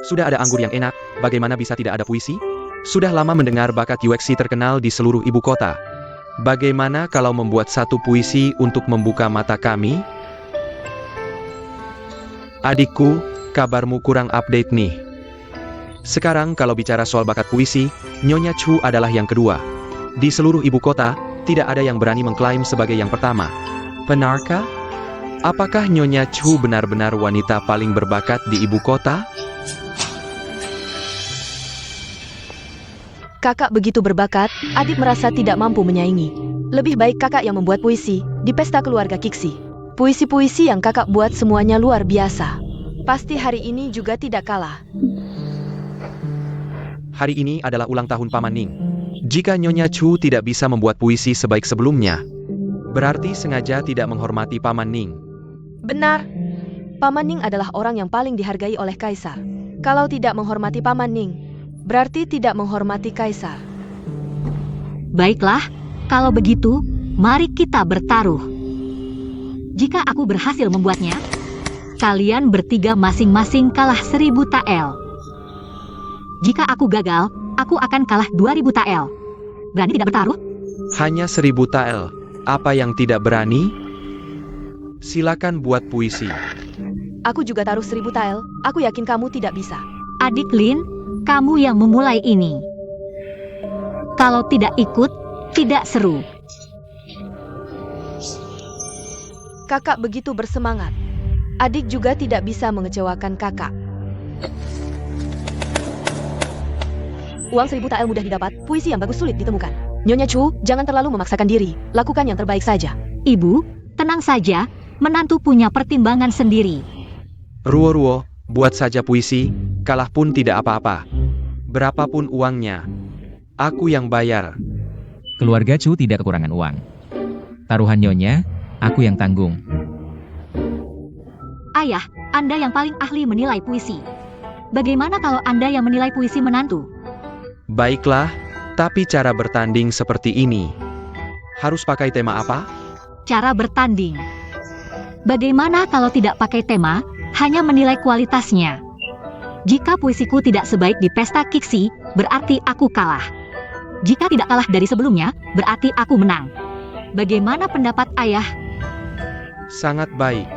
Sudah ada anggur yang enak, bagaimana bisa tidak ada puisi? Sudah lama mendengar bakat UXC terkenal di seluruh ibu kota. Bagaimana kalau membuat satu puisi untuk membuka mata kami? Adikku, kabarmu kurang update nih. Sekarang kalau bicara soal bakat puisi, Nyonya Chu adalah yang kedua. Di seluruh ibu kota, tidak ada yang berani mengklaim sebagai yang pertama. Benarkah? Apakah Nyonya Chu benar-benar wanita paling berbakat di ibu kota? Kakak begitu berbakat, adik merasa tidak mampu menyaingi. Lebih baik kakak yang membuat puisi di pesta keluarga Kixi. Puisi-puisi yang kakak buat semuanya luar biasa. Pasti hari ini juga tidak kalah. Hari ini adalah ulang tahun Paman Ning. Jika Nyonya Chu tidak bisa membuat puisi sebaik sebelumnya, berarti sengaja tidak menghormati Paman Ning. Benar. Paman Ning adalah orang yang paling dihargai oleh Kaisar. Kalau tidak menghormati Paman Ning, berarti tidak menghormati Kaisar. Baiklah, kalau begitu, mari kita bertaruh. Jika aku berhasil membuatnya, kalian bertiga masing-masing kalah 1000 tael. Jika aku gagal, aku akan kalah 2000 tael. Berani tidak bertaruh? Hanya 1000 tael. Apa yang tidak berani? Silakan buat puisi. Aku juga taruh 1000 tael, aku yakin kamu tidak bisa. Adik Lin, kamu yang memulai ini. Kalau tidak ikut, tidak seru. Kakak begitu bersemangat. Adik juga tidak bisa mengecewakan kakak. Uang 1000 tael mudah didapat, puisi yang bagus sulit ditemukan. Nyonya Chu, jangan terlalu memaksakan diri, lakukan yang terbaik saja. Ibu, tenang saja, menantu punya pertimbangan sendiri. Ruo-ruo, buat saja puisi, kalah pun tidak apa-apa. Berapapun uangnya, aku yang bayar. Keluarga Chu tidak kekurangan uang. Taruhan Nyonya, aku yang tanggung. Ayah, Anda yang paling ahli menilai puisi. Bagaimana kalau Anda yang menilai puisi menantu? Baiklah, tapi cara bertanding seperti ini. Harus pakai tema apa? Cara bertanding. Bagaimana kalau tidak pakai tema, hanya menilai kualitasnya? Jika puisiku tidak sebaik di pesta Kixi, berarti aku kalah. Jika tidak kalah dari sebelumnya, berarti aku menang. Bagaimana pendapat ayah? Sangat baik.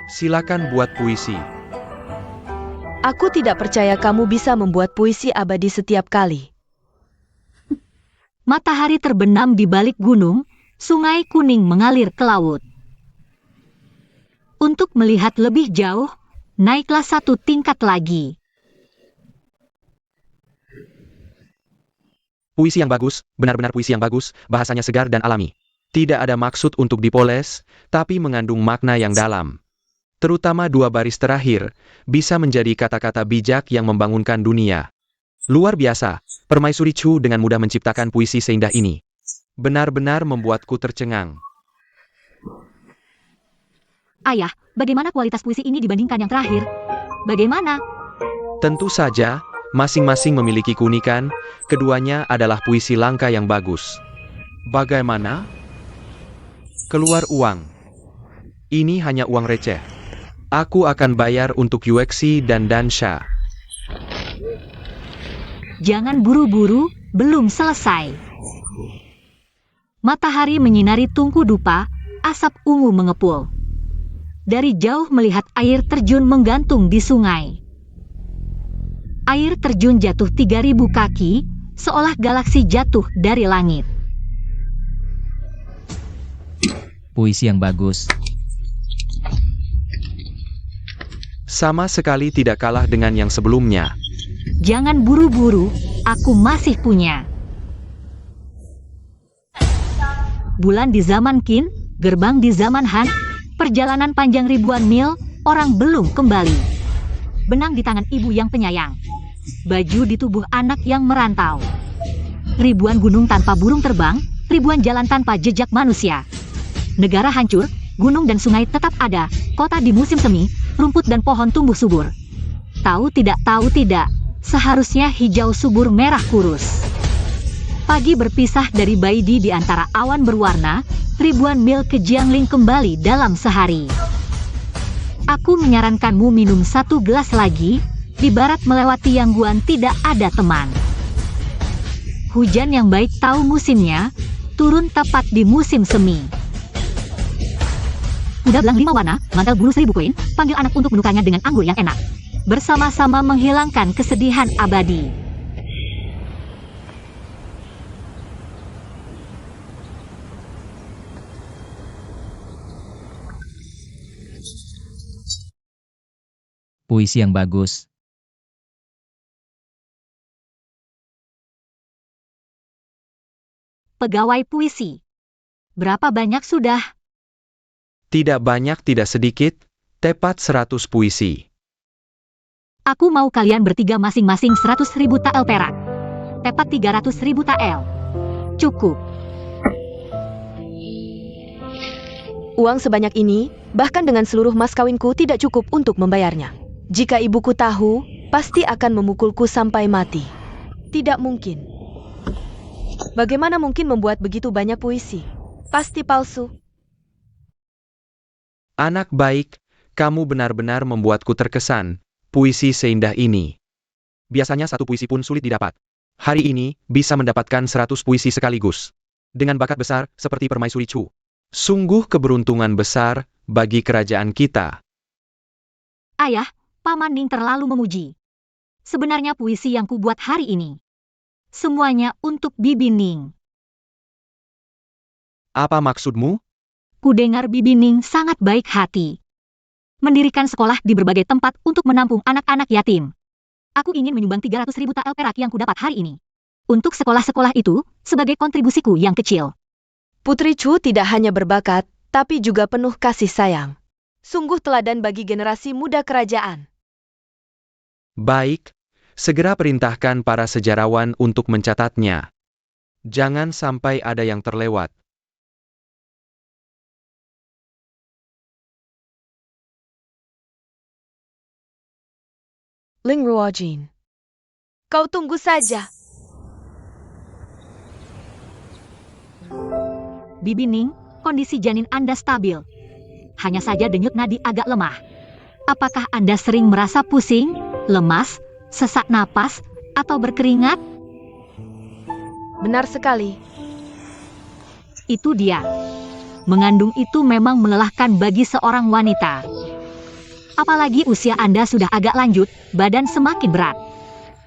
Silakan buat puisi. Aku tidak percaya kamu bisa membuat puisi abadi setiap kali. Matahari terbenam di balik gunung, sungai kuning mengalir ke laut. Untuk melihat lebih jauh, naiklah 1 tingkat lagi. Puisi yang bagus, benar-benar puisi yang bagus, bahasanya segar dan alami. Tidak ada maksud untuk dipoles, tapi mengandung makna yang dalam. Terutama 2 baris terakhir, bisa menjadi kata-kata bijak yang membangunkan dunia. Luar biasa, Permaisuri Chu dengan mudah menciptakan puisi seindah ini. Benar-benar membuatku tercengang. Ayah, bagaimana kualitas puisi ini dibandingkan yang terakhir? Bagaimana? Tentu saja, masing-masing memiliki keunikan, keduanya adalah puisi langka yang bagus. Bagaimana? Keluar uang. Ini hanya uang receh. Aku akan bayar untuk UXC dan Dansha. Jangan buru-buru, belum selesai. Matahari menyinari Tungku Dupa, asap ungu mengepul. Dari jauh melihat air terjun menggantung di sungai. Air terjun jatuh 3000 kaki, seolah galaksi jatuh dari langit. Puisi yang bagus. Sama sekali tidak kalah dengan yang sebelumnya. Jangan buru-buru, aku masih punya. Bulan di zaman Qin, gerbang di zaman Han, perjalanan panjang ribuan mil, orang belum kembali. Benang di tangan ibu yang penyayang. Baju di tubuh anak yang merantau. Ribuan gunung tanpa burung terbang, ribuan jalan tanpa jejak manusia. Negara hancur, gunung dan sungai tetap ada, kota di musim semi, rumput dan pohon tumbuh subur. Tahu tidak, seharusnya hijau subur merah kurus. Pagi berpisah dari Baidi di antara awan berwarna, ribuan mil ke Jiangling kembali dalam sehari. Aku menyarankanmu minum 1 gelas lagi, Di barat melewati Yangguan tidak ada teman. Hujan yang baik tahu musimnya, turun tepat di musim semi. Kuda belang 5 warna, mantel bulu 1000 koin, panggil anak untuk menukarnya dengan anggur yang enak. Bersama-sama menghilangkan kesedihan abadi. Puisi yang bagus. Pegawai puisi. Berapa banyak sudah? Tidak banyak tidak sedikit, tepat 100 puisi. Aku mau kalian bertiga masing-masing 100.000 tael perak. Tepat 300.000 tael. Cukup. Uang sebanyak ini, bahkan dengan seluruh mas kawinku tidak cukup untuk membayarnya. Jika ibuku tahu, pasti akan memukulku sampai mati. Tidak mungkin. Bagaimana mungkin membuat begitu banyak puisi? Pasti palsu. Anak baik, kamu benar-benar membuatku terkesan. Puisi seindah ini. Biasanya satu puisi pun sulit didapat. Hari ini, bisa mendapatkan 100 puisi sekaligus. Dengan bakat besar, seperti Permaisuri Chu. Sungguh keberuntungan besar, bagi kerajaan kita. Ayah, Paman Ning terlalu memuji. Sebenarnya puisi yang kubuat hari ini. Semuanya untuk Bibi Ning. Apa maksudmu? Kudengar Bibi Ning sangat baik hati. Mendirikan sekolah di berbagai tempat untuk menampung anak-anak yatim. Aku ingin menyumbang 300.000 tael perak yang kudapat hari ini. Untuk sekolah-sekolah itu, sebagai kontribusiku yang kecil. Putri Chu tidak hanya berbakat, tapi juga penuh kasih sayang. Sungguh teladan bagi generasi muda kerajaan. Baik, segera perintahkan para sejarawan untuk mencatatnya. Jangan sampai ada yang terlewat. Ling Ruojin. Kau tunggu saja. Bibi Ning, kondisi janin Anda stabil. Hanya saja denyut nadi agak lemah. Apakah Anda sering merasa pusing, lemas, sesak napas, atau berkeringat? Benar sekali. Itu dia. Mengandung itu memang melelahkan bagi seorang wanita. Apalagi usia Anda sudah agak lanjut, badan semakin berat.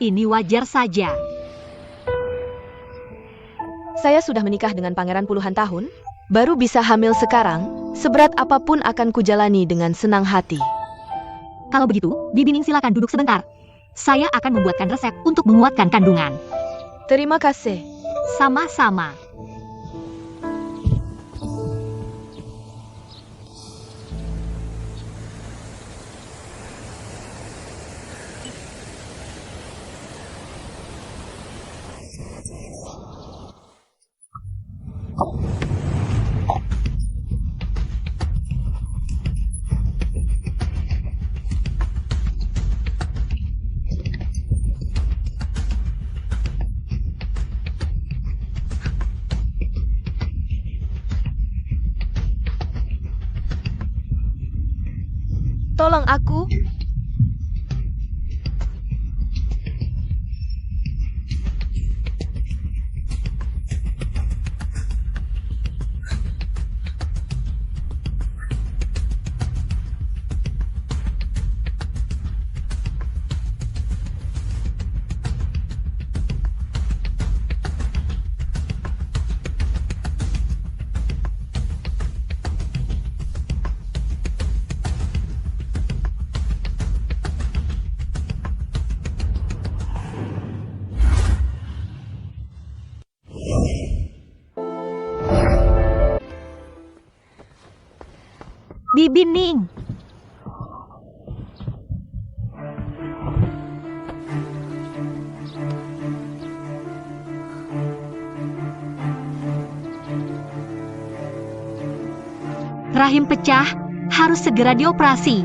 Ini wajar saja. Saya sudah menikah dengan pangeran puluhan tahun, baru bisa hamil sekarang, seberat apapun akan kujalani dengan senang hati. Kalau begitu, Bibi Ning silakan duduk sebentar. Saya akan membuatkan resep untuk menguatkan kandungan. Terima kasih. Sama-sama. Tolong aku. Bibi Ning. Rahim pecah, harus segera dioperasi.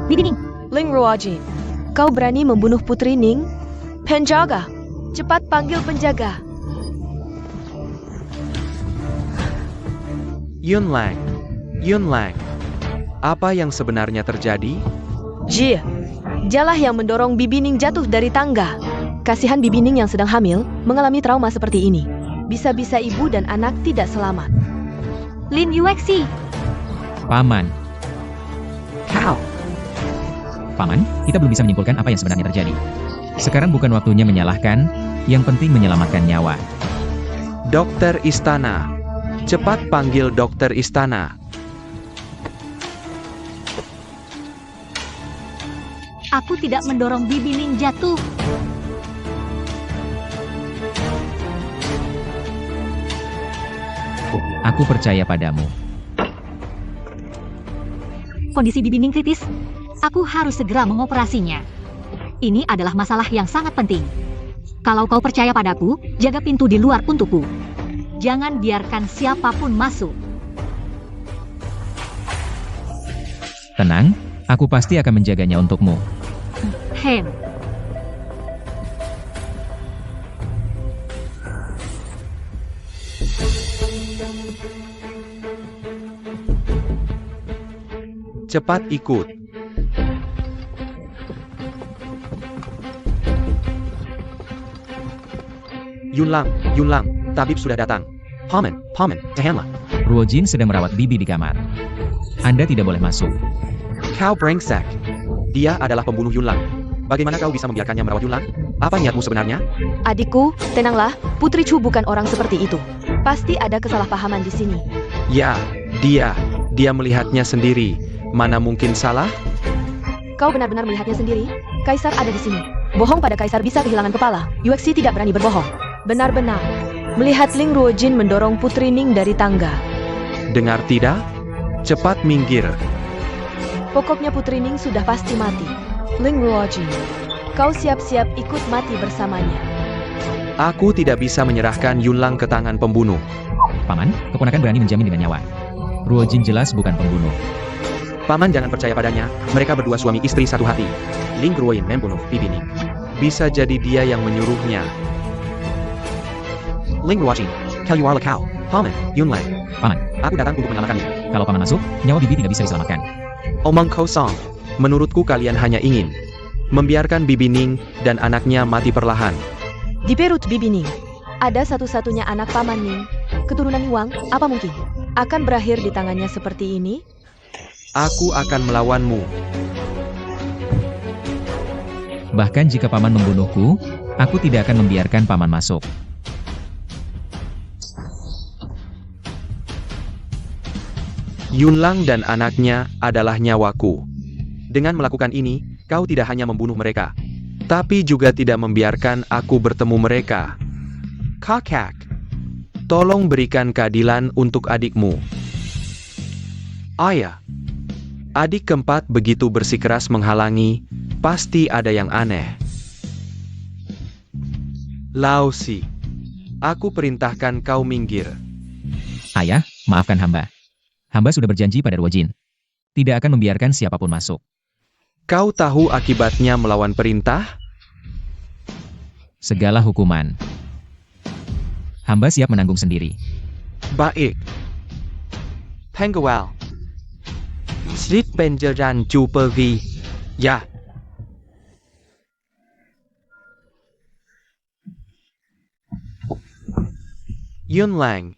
Bibi Ning, Ling Ruojin, kau berani membunuh Putri Ning? Penjaga, cepat panggil penjaga. Yun Lang, apa yang sebenarnya terjadi? Ji, Dialah yang mendorong Bibi Ning jatuh dari tangga. Kasihan Bibi Ning yang sedang hamil, mengalami trauma seperti ini. Bisa-bisa ibu dan anak tidak selamat. Lin Yuexi, Paman. Kau. Paman, kita belum bisa menyimpulkan apa yang sebenarnya terjadi. Sekarang bukan waktunya menyalahkan, yang penting menyelamatkan nyawa. Dokter Istana. Cepat panggil dokter Istana. aku tidak mendorong Bibi Ning jatuh. Aku percaya padamu. Kondisi Bibi Ning kritis. Aku harus segera mengoperasinya. Ini adalah masalah yang sangat penting. Kalau kau percaya padaku, jaga pintu di luar untukku. Jangan biarkan siapapun masuk. Tenang, aku pasti akan menjaganya untukmu. Hem. Cepat ikut. Yunlang, tabib sudah datang. Paman, tahanlah. Ruojin sedang merawat Bibi di kamar. Anda tidak boleh masuk. Kau brengsek. Dia adalah pembunuh Yunlang. Bagaimana kau bisa membiarkannya merawat Yunlang? Apa niatmu sebenarnya? Adikku, tenanglah. Putri Chu bukan orang seperti itu. Pasti ada kesalahpahaman di sini. Ya, dia melihatnya sendiri. Mana mungkin salah? Kau benar-benar melihatnya sendiri? Kaisar ada di sini. Bohong pada kaisar bisa kehilangan kepala. Yuexi tidak berani berbohong. Benar-benar. Melihat Ling Ruojin mendorong Putri Ning dari tangga. Dengar tidak? Cepat minggir. Pokoknya Putri Ning sudah pasti mati. Ling Ruojin, kau siap-siap ikut mati bersamanya. Aku tidak bisa menyerahkan Yunlang ke tangan pembunuh. Paman, keponakan berani menjamin dengan nyawa. Ruojin jelas bukan pembunuh. Paman jangan percaya padanya. Mereka berdua suami istri satu hati. Ling Ruoyin membunuh Bibi Ning. Bisa jadi dia yang menyuruhnya. Ling Ruojin, you are kau. Paman, Yunlang. Paman, Aku datang untuk menyelamatkanmu. kalau paman masuk, nyawa Bibi tidak bisa diselamatkan. Omong kosong. Menurutku kalian hanya ingin membiarkan Bibi Ning dan anaknya mati perlahan. Di perut Bibi Ning, ada satu-satunya anak Paman Ning. Keturunan Wang, apa mungkin akan berakhir di tangannya seperti ini? Aku akan melawanmu. Bahkan jika paman membunuhku, aku tidak akan membiarkan paman masuk. Yunlang dan anaknya adalah nyawaku. Dengan melakukan ini, kau tidak hanya membunuh mereka, tapi juga tidak membiarkan aku bertemu mereka. Kakak, tolong berikan keadilan untuk adikmu. Ayah, adik keempat begitu bersikeras menghalangi, pasti ada yang aneh. Laosi, aku perintahkan kau minggir. Ayah, maafkan hamba. Hamba sudah berjanji pada Ruojin. Tidak akan membiarkan siapapun masuk. Kau tahu akibatnya melawan perintah? Segala hukuman. Hamba siap menanggung sendiri. Baik. Pengual. Slit penjaran chu pergi. Ya. Yunlang.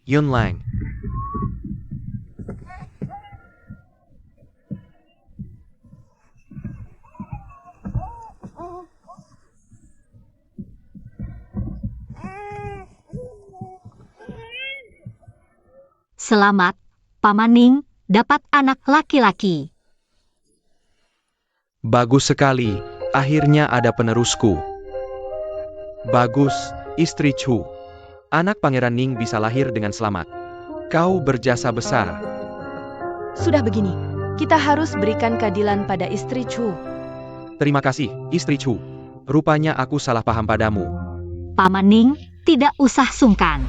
Selamat, Paman Ning dapat anak laki-laki. Bagus sekali, akhirnya ada penerusku. Bagus, istri Chu. Anak Pangeran Ning bisa lahir dengan selamat. Kau berjasa besar. Sudah begini, kita harus berikan keadilan pada istri Chu. Terima kasih, istri Chu. Rupanya aku salah paham padamu. Paman Ning tidak usah sungkan.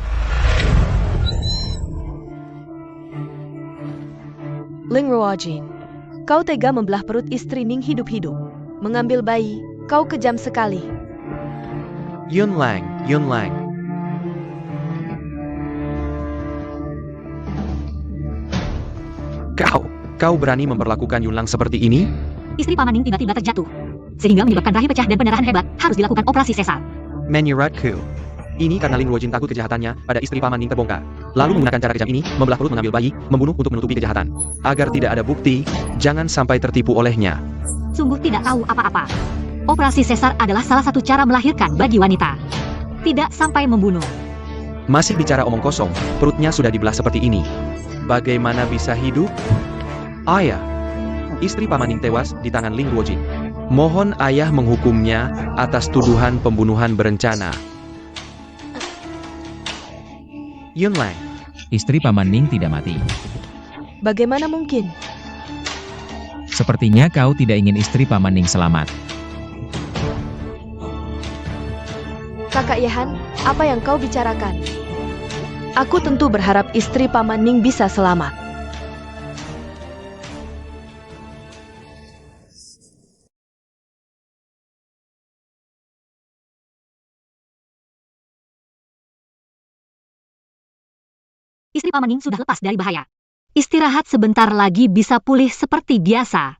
Ling Ruojin, kau tega membelah perut istri Ning hidup-hidup. Mengambil bayi, kau kejam sekali. Yunlang. Kau berani memperlakukan Yunlang seperti ini? Istri Paman Ning tiba-tiba terjatuh. sehingga menyebabkan rahim pecah dan pendarahan hebat, harus dilakukan operasi sesar. Menurutku, ini karena Lin Ruojin takut kejahatannya pada istri Paman Ning terbongkar. Lalu menggunakan cara kejam ini, membelah perut mengambil bayi, membunuh untuk menutupi kejahatan. Agar tidak ada bukti, jangan sampai tertipu olehnya. Sungguh tidak tahu apa-apa. Operasi sesar adalah salah satu cara melahirkan bagi wanita. Tidak sampai membunuh. Masih bicara omong kosong, perutnya sudah dibelah seperti ini. Bagaimana bisa hidup? Ayah, istri Paman Ning tewas di tangan Lin Ruojin. Mohon ayah menghukumnya atas tuduhan pembunuhan berencana. Yunlang, Istri Paman Ning tidak mati. Bagaimana mungkin? Sepertinya kau tidak ingin istri Paman Ning selamat. Kakak Yehan, apa yang kau bicarakan? Aku tentu berharap istri Paman Ning bisa selamat. Istri Paman Ning sudah lepas dari bahaya. Istirahat sebentar lagi bisa pulih seperti biasa.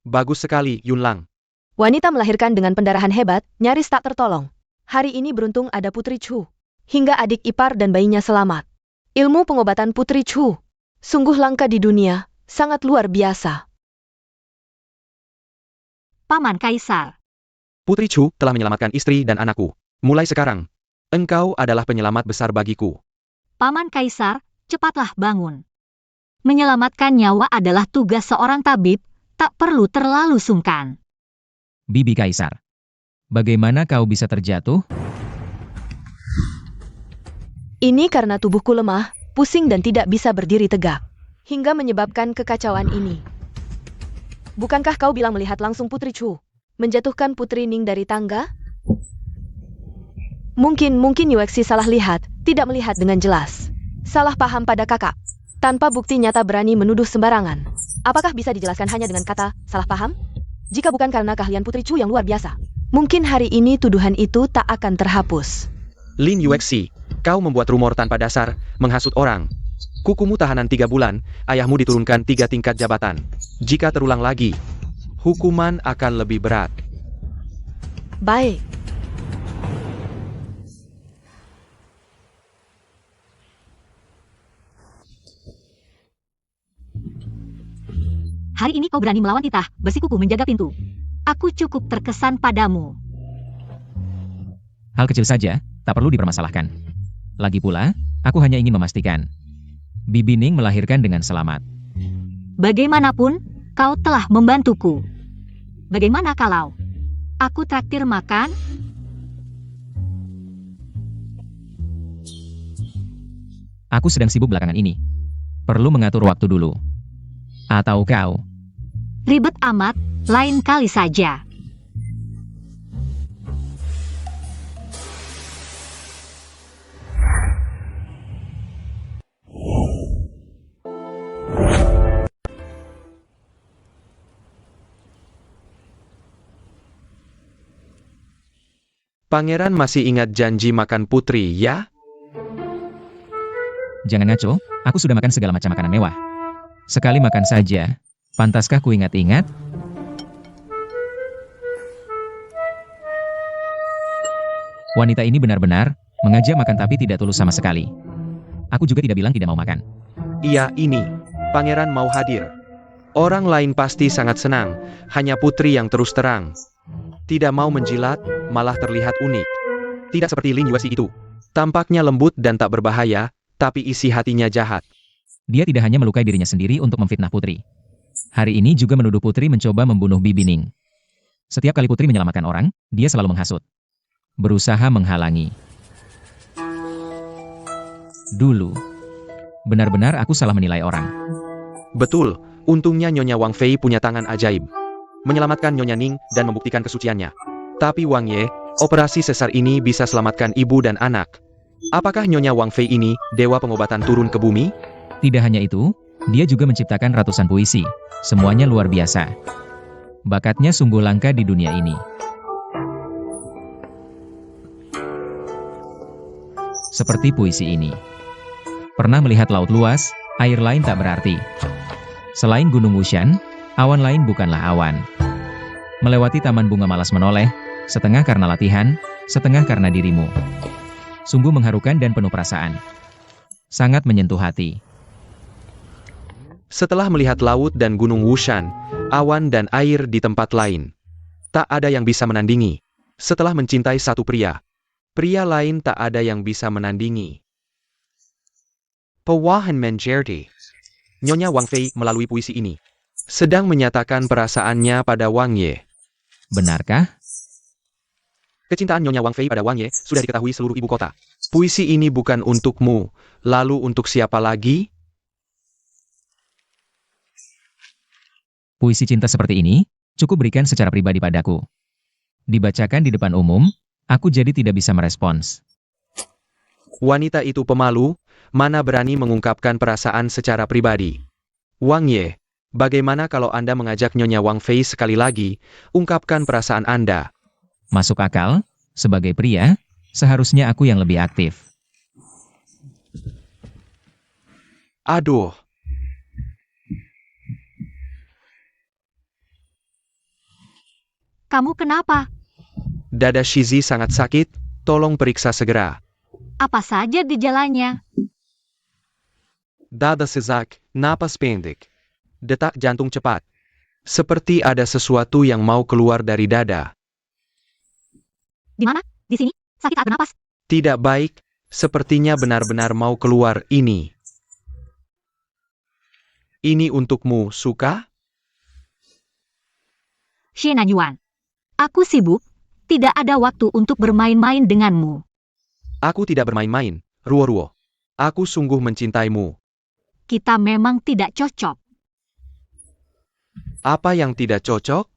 bagus sekali Yunlang. Wanita melahirkan dengan pendarahan hebat, nyaris tak tertolong. Hari ini beruntung ada Putri Chu. Hingga adik ipar dan bayinya selamat. Ilmu pengobatan Putri Chu sungguh langka di dunia, sangat luar biasa. Paman Kaisar. Putri Chu telah menyelamatkan istri dan anakku. Mulai sekarang, engkau adalah penyelamat besar bagiku. Paman Kaisar, cepatlah bangun. Menyelamatkan nyawa adalah tugas seorang tabib, tak perlu terlalu sungkan. Bibi Kaisar. Bagaimana kau bisa terjatuh? Ini karena tubuhku lemah, pusing dan tidak bisa berdiri tegak. Hingga menyebabkan kekacauan ini. Bukankah kau bilang melihat langsung Putri Chu menjatuhkan Putri Ning dari tangga? Mungkin Yuexi salah lihat, tidak melihat dengan jelas. Salah paham pada kakak. Tanpa bukti nyata berani menuduh sembarangan. Apakah bisa dijelaskan hanya dengan kata salah paham? Jika bukan karena keahlian Putri Chu yang luar biasa, mungkin hari ini tuduhan itu tak akan terhapus. Lin Yuexi, kau membuat rumor tanpa dasar, menghasut orang. Kukumu tahanan 3 bulan, ayahmu diturunkan 3 tingkat jabatan. Jika terulang lagi, hukuman akan lebih berat. Baik. Hari ini kau berani melawan titah, besi kuku menjaga pintu. Aku cukup terkesan padamu. Hal kecil saja, tak perlu dipermasalahkan. Lagi pula, aku hanya ingin memastikan. Bibi Ning melahirkan dengan selamat. Bagaimanapun, kau telah membantuku. Bagaimana kalau aku traktir makan? Aku sedang sibuk belakangan ini. Perlu mengatur waktu dulu. Atau kau? Ribet amat, lain kali saja. Pangeran masih ingat janji makan putri, ya? Jangan ngaco, aku sudah makan segala macam makanan mewah. Sekali makan saja, pantaskah ku ingat-ingat? Wanita ini benar-benar mengajak makan tapi tidak tulus sama sekali. Aku juga tidak bilang tidak mau makan. Iya, ini. Pangeran mau hadir. Orang lain pasti sangat senang, hanya putri yang terus terang. Tidak mau menjilat, malah terlihat unik. Tidak seperti Lin Yuexi itu. Tampaknya lembut dan tak berbahaya, tapi isi hatinya jahat. Dia tidak hanya melukai dirinya sendiri untuk memfitnah putri. Hari ini juga menuduh putri mencoba membunuh Bibi Ning. Setiap kali putri menyelamatkan orang, dia selalu menghasut. Berusaha menghalangi. Dulu, benar-benar aku salah menilai orang. Betul, untungnya Nyonya Wang Fei punya tangan ajaib. Menyelamatkan Nyonya Ning dan membuktikan kesuciannya. Tapi Wang Ye, operasi sesar ini bisa selamatkan ibu dan anak. Apakah Nyonya Wang Fei ini dewa pengobatan turun ke bumi? Tidak hanya itu, dia juga menciptakan ratusan puisi. Semuanya luar biasa. Bakatnya sungguh langka di dunia ini. Seperti puisi ini. Pernah melihat laut luas, air lain tak berarti. Selain Gunung Wushan, awan lain bukanlah awan. Melewati taman bunga malas menoleh, setengah karena latihan, setengah karena dirimu. Sungguh mengharukan dan penuh perasaan. Sangat menyentuh hati. Setelah melihat laut dan gunung Wushan, awan dan air di tempat lain, tak ada yang bisa menandingi. Setelah mencintai satu pria, pria lain tak ada yang bisa menandingi. Pewahan menjerti. Nyonya Wang Fei melalui puisi ini sedang menyatakan perasaannya pada Wang Ye. Benarkah? Kecintaan Nyonya Wang Fei pada Wang Ye sudah diketahui seluruh ibu kota. Puisi ini bukan untukmu, lalu untuk siapa lagi? Puisi cinta seperti ini, cukup berikan secara pribadi padaku. Dibacakan di depan umum, aku jadi tidak bisa merespons. Wanita itu pemalu, mana berani mengungkapkan perasaan secara pribadi. Wang Ye, bagaimana kalau Anda mengajak Nyonya Wang Fei sekali lagi, ungkapkan perasaan Anda? Masuk akal? Sebagai pria, seharusnya aku yang lebih aktif. Aduh. Kamu kenapa? Dada Shizi sangat sakit, tolong periksa segera. Apa saja gejalanya? Dada sesak, napas pendek. Detak jantung cepat. Seperti ada sesuatu yang mau keluar dari dada. Di mana? Di sini? Sakit saat bernapas? Tidak baik, sepertinya benar-benar mau keluar ini. Ini untukmu, suka? Xie Nanyuan. Aku sibuk, tidak ada waktu untuk bermain-main denganmu. Aku tidak bermain-main, Ruo-Ruo. Aku sungguh mencintaimu. Kita memang tidak cocok. Apa yang tidak cocok?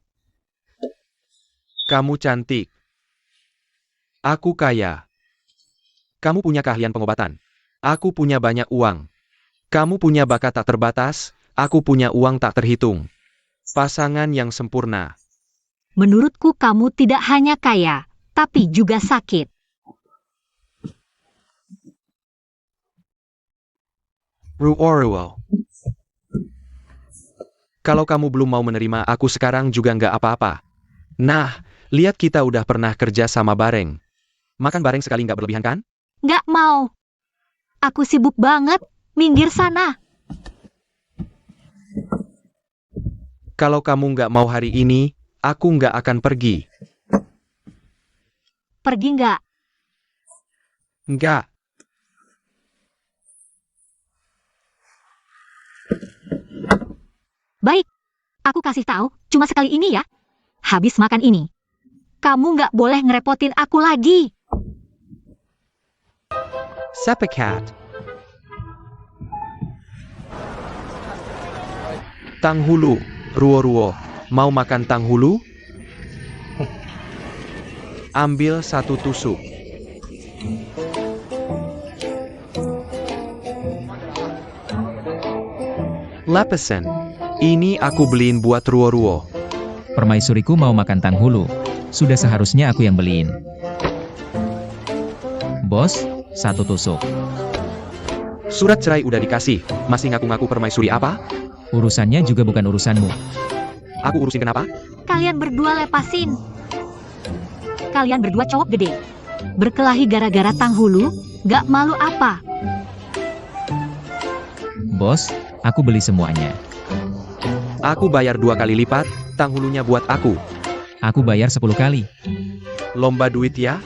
Kamu cantik. Aku kaya. Kamu punya keahlian pengobatan. Aku punya banyak uang. Kamu punya bakat tak terbatas, aku punya uang tak terhitung. Pasangan yang sempurna. Menurutku kamu tidak hanya kaya, tapi juga sakit. Ruo-Ruo. Kalau kamu belum mau menerima aku sekarang juga nggak apa-apa. Nah, lihat kita udah pernah kerja sama bareng. Makan bareng sekali nggak berlebihan kan? Nggak mau. Aku sibuk banget, minggir sana. Kalau kamu nggak mau hari ini, aku nggak akan pergi. Pergi nggak? Nggak. Baik, aku kasih tahu, cuma sekali ini ya. Habis makan ini, kamu nggak boleh ngerepotin aku lagi. Sepakat. Tanghulu, Ruo-Ruo. Mau makan tanghulu? Ambil satu tusuk. Lepesan. Ini aku beliin buat Ruo-Ruo. Permaisuriku mau makan tanghulu. Sudah seharusnya aku yang beliin. Bos, satu tusuk. Surat cerai udah dikasih. Masih ngaku-ngaku permaisuri apa? Urusannya juga bukan urusanmu. Aku urusin kenapa? Kalian berdua lepasin. Kalian berdua cowok gede. Berkelahi gara-gara tanghulu, nggak malu apa? Bos, aku beli semuanya. Aku bayar 2 kali lipat, tanghulunya buat aku. Aku bayar 10 kali. Lomba duit ya?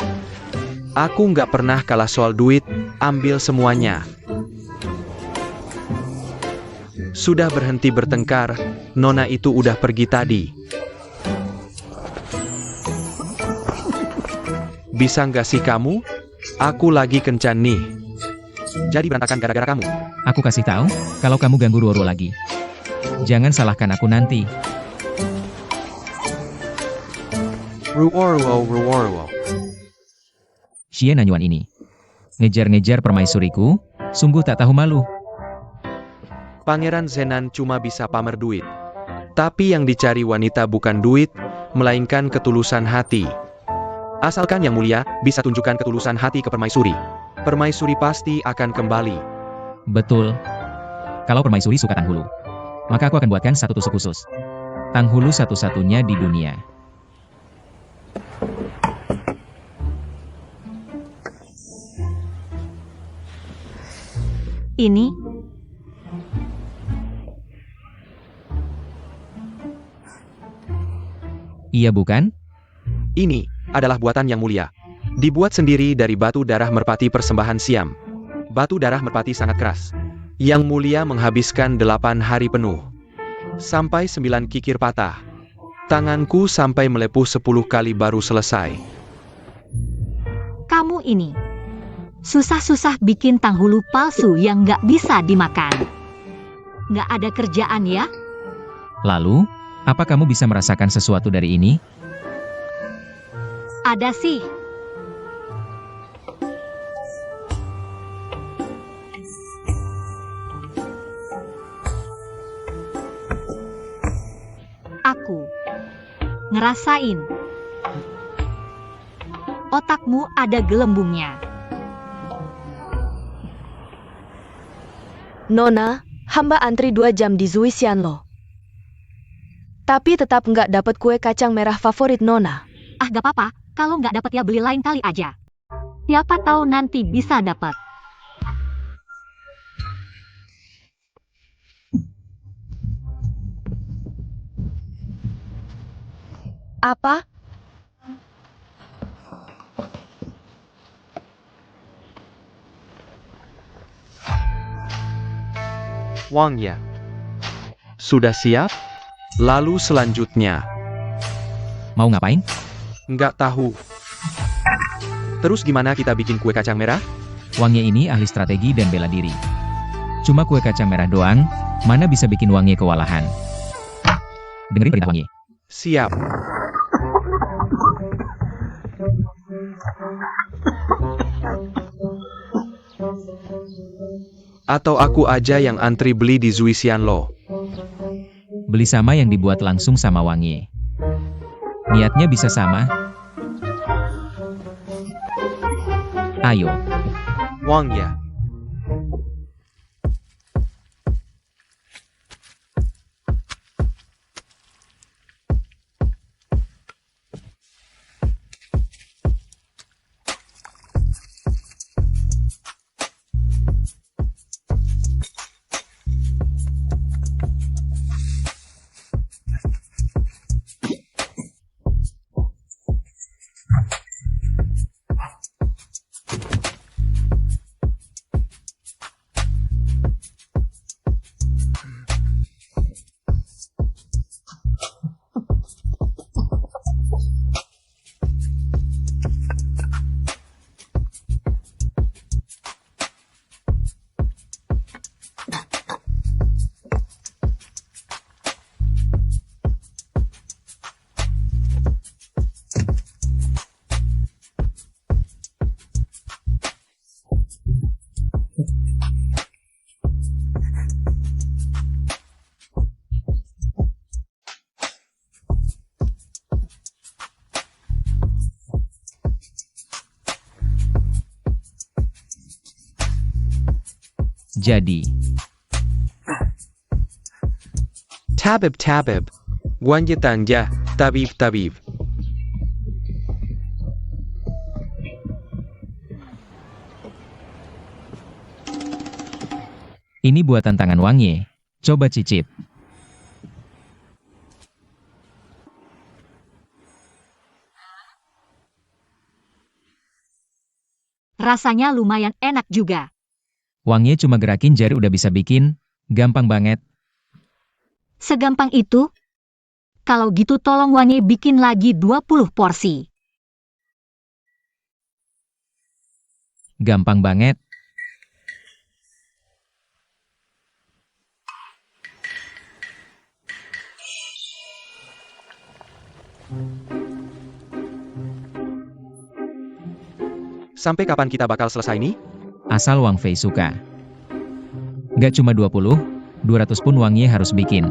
Aku nggak pernah kalah soal duit, ambil semuanya. Sudah berhenti bertengkar, nona itu udah pergi tadi. Bisa nggak sih kamu? Aku lagi kencan nih. Jadi berantakan gara-gara kamu. Aku kasih tahu, kalau kamu ganggu Ruo-Ruo lagi. Jangan salahkan aku nanti. Ruo-Ruo. Xie Nanyuan ini. Ngejar-ngejar permaisuriku, sungguh tak tahu malu. Pangeran Zenan cuma bisa pamer duit. Tapi yang dicari wanita bukan duit, melainkan ketulusan hati. Asalkan yang mulia bisa tunjukkan ketulusan hati ke permaisuri. Permaisuri pasti akan kembali. Betul. Kalau permaisuri suka tanghulu, maka aku akan buatkan satu tusuk khusus. Tanghulu satu-satunya di dunia. Ini Iya bukan? Ini adalah buatan yang mulia. Dibuat sendiri dari batu darah merpati persembahan Siam. Batu darah merpati sangat keras. Yang mulia menghabiskan 8 hari penuh. Sampai 9 kikir patah. Tanganku sampai melepuh 10 kali baru selesai. kamu ini. Susah-susah bikin tanghulu palsu yang nggak bisa dimakan. Nggak ada kerjaan ya? Lalu, apa kamu bisa merasakan sesuatu dari ini? Ada sih. Aku ngerasain. Otakmu ada gelembungnya. Nona, hamba antri 2 jam di Zui Xianlo. Tapi tetap nggak dapat kue kacang merah favorit Nona. Ah, gak apa-apa. Kalau nggak dapat ya beli lain kali aja. Siapa tahu nanti bisa dapat. Apa? Wang ya. Sudah siap? Lalu selanjutnya, Mau ngapain? nggak tahu. Terus gimana kita bikin kue kacang merah? Wang Ye ini ahli strategi dan bela diri. Cuma kue kacang merah doang, mana bisa bikin Wang Ye kewalahan. Dengerin perintah Wang Ye. Siap. Atau aku aja yang antri beli di Zui Xianlo. Beli sama yang dibuat langsung sama Wang Ye. Niatnya bisa sama. Ayo, Wang ya. jadi. Tabib tabib. Wang ye tanja. Tabib tabib. Ini buatan tangan Wang Ye. Coba cicip. Rasanya lumayan enak juga. Wang Ye cuma gerakin jari udah bisa bikin. Gampang banget. Segampang itu? Kalau gitu tolong Wang Ye bikin lagi 20 porsi. Gampang banget. Sampai kapan kita bakal selesai nih? Asal Wang Fei suka. Gak cuma 20, 200 pun Wang Ye harus bikin.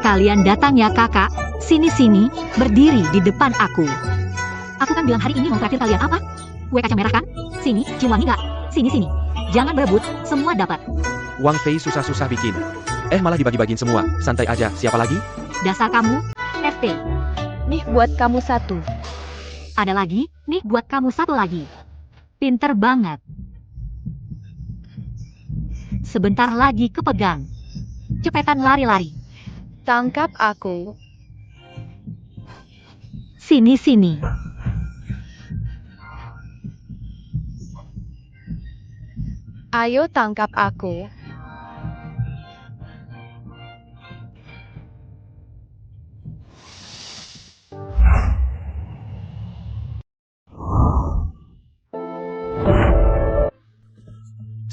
Kalian datang ya kakak. Sini-sini, berdiri di depan aku. Aku kan bilang hari ini mau traktir kalian apa? Kue kacang merah kan? Sini, cium wangi nggak? Sini-sini. Jangan berebut, semua dapat. Wang Fei susah-susah bikin. Malah dibagi-bagiin semua. Santai aja, siapa lagi? Dasar kamu, FT. Nih buat kamu 1. Ada lagi, nih buat kamu satu lagi. Pinter banget. Sebentar lagi kepegang. Cepetan lari-lari. Tangkap aku. Sini-sini. Ayo tangkap aku.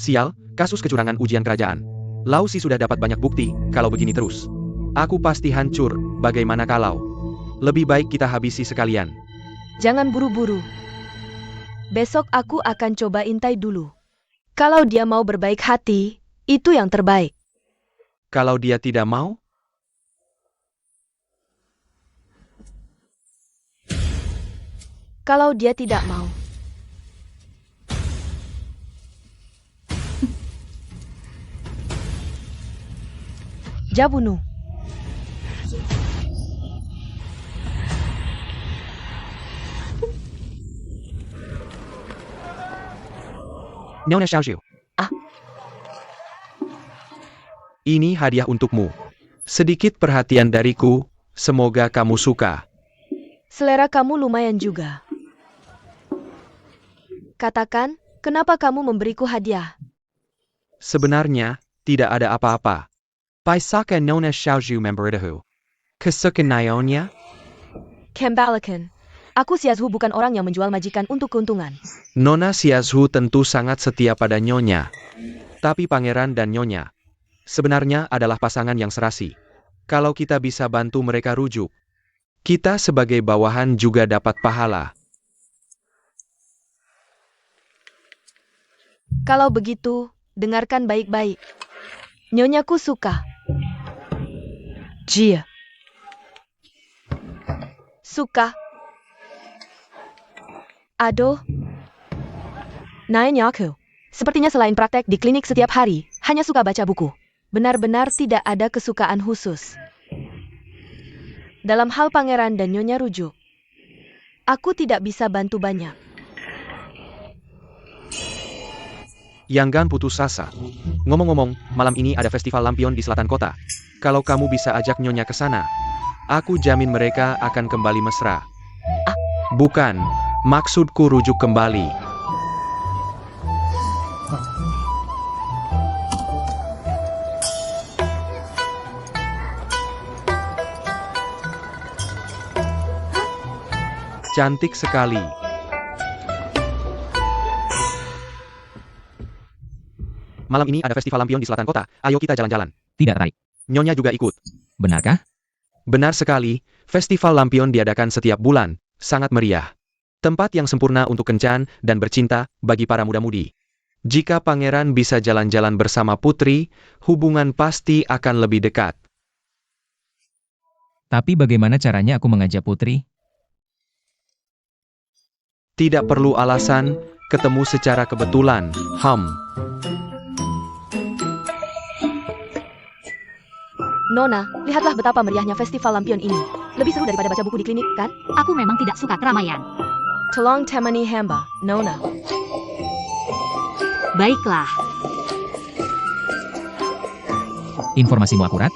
Sial, kasus kecurangan ujian kerajaan. Lausi sudah dapat banyak bukti, kalau begini terus. Aku pasti hancur, bagaimana kalau? Lebih baik kita habisi sekalian. Jangan buru-buru. Besok aku akan coba intai dulu. Kalau dia mau berbaik hati, itu yang terbaik. Kalau dia tidak mau? Kalau dia tidak mau. Jabunu. Nyonya Xiaoxiu. Ini hadiah untukmu. Sedikit perhatian dariku, semoga kamu suka. Selera kamu lumayan juga. Katakan, kenapa kamu memberiku hadiah? Sebenarnya, tidak ada apa-apa. Paisaka Nona Xiaoxiu memberitahu. Kesukaan Nyonya? Kembalikan. Aku Xiazhu bukan orang yang menjual majikan untuk keuntungan. Nona Xiaozhu tentu sangat setia pada Nyonya. Tapi pangeran dan Nyonya sebenarnya adalah pasangan yang serasi. Kalau kita bisa bantu mereka rujuk, kita sebagai bawahan juga dapat pahala. Kalau begitu, dengarkan baik-baik. Nyonyaku suka. Jia. Suka. Aduh. Nyanyaku. Sepertinya selain praktek di klinik setiap hari, hanya suka baca buku. Benar-benar tidak ada kesukaan khusus. Dalam hal pangeran dan nyonya rujuk, aku tidak bisa bantu banyak. Yanggan putus asa. Ngomong-ngomong, malam ini ada festival lampion di selatan kota. Kalau kamu bisa ajak Nyonya ke sana, aku jamin mereka akan kembali mesra. Bukan, maksudku rujuk kembali. Cantik sekali. Malam ini ada festival lampion di selatan kota. Ayo kita jalan-jalan. Tidak tertarik. Nyonya juga ikut. Benarkah? Benar sekali, festival lampion diadakan setiap bulan, sangat meriah. Tempat yang sempurna untuk kencan dan bercinta bagi para muda-mudi. Jika pangeran bisa jalan-jalan bersama putri, hubungan pasti akan lebih dekat. Tapi bagaimana caranya aku mengajak putri? Tidak perlu alasan, ketemu secara kebetulan. Nona, lihatlah betapa meriahnya festival lampion ini. Lebih seru daripada baca buku di klinik, kan? Aku memang tidak suka keramaian. Tolong temani hamba, Nona. Baiklah. Informasimu akurat?